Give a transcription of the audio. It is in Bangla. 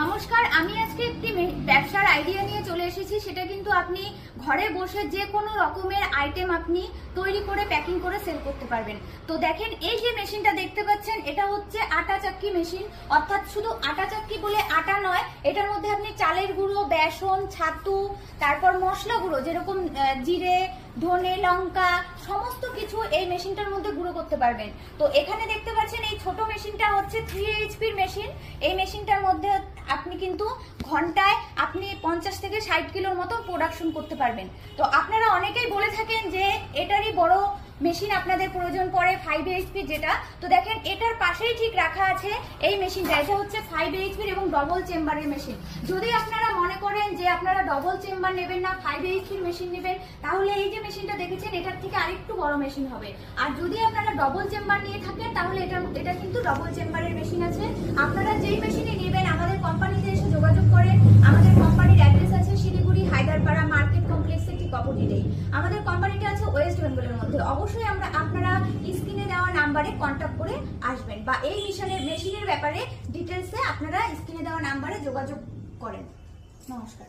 নমস্কার, আমি আজকে একটি ব্যবসার আইডিয়া নিয়ে চলে এসেছি। সেটা কিন্তু আপনি ঘরে বসে যে কোনো রকমের আইটেম আপনি তৈরি করে প্যাকিং করে সেল করতে পারবেন। তো দেখেন, এই যে মেশিনটা দেখতে পাচ্ছেন, এটা হচ্ছে আটা চাক্কি মেশিন। অর্থাৎ শুধু আটা চাক্কি বলে আটা নয়, এটার মধ্যে আপনি চালের গুঁড়ো, বেসন, ছাতু, তারপর মশলা গুঁড়ো যেরকম জিরে, ধনে, লঙ্কা, সমস্ত কিছু এই মেশিনটার মধ্যে গুঁড়ো করতে পারবেন। তো এখানে দেখতে পাচ্ছেন এই ছোট মেশিনটা হচ্ছে 3 HP মেশিন। এই মেশিনটার মধ্যে আপনি কিন্তু ঘন্টায় আপনি 50 থেকে 60 কিলোর মতো প্রোডাকশন করতে পারবেন। তো আপনারা অনেকেই বলে থাকেন যে এটারই বড় মেশিন আপনাদের প্রয়োজন পড়ে 5 HP যেটা। তো দেখেন, এটার পাশেই ঠিক রাখা আছে এই মেশিনটা। এটা হচ্ছে 5 HP এবং ডবল চেম্বারের মেশিন। যদি আপনারা মনে করেন যে আপনারা ডবল চেম্বার নেবেন না, 5 HP মেশিন নেবেন, তাহলে এই যে মেশিনটা দেখেছেন এটার থেকে আরেকটু বড় মেশিন হবে। আর যদি আপনারা ডবল চেম্বার নিয়ে থাকেন, তাহলে এটা কিন্তু ডবল চেম্বারের মেশিন আছে। আপনারা যেই মেশিনে নেবেন আমাদের কোম্পানিতে এসে যোগাযোগ করেন। আমাদের কোম্পানির অ্যাড্রেস আছে শিলিগুড়ি হায়দারপাড়া মার্কেট কমপ্লেক্সের ঠিক অপোজিটেই। আমাদের কোম্পানিটা আছে ওয়েস্ট বেঙ্গলের মধ্যে। অবশ্যই আপনারা স্ক্রিনে দেওয়া নাম্বারে কন্ট্যাক্ট করে আসবেন, বা এই মেশিনের ব্যাপারে ডিটেলসে আপনারা স্ক্রিনে দেওয়া নাম্বারে যোগাযোগ করেন। নমস্কার।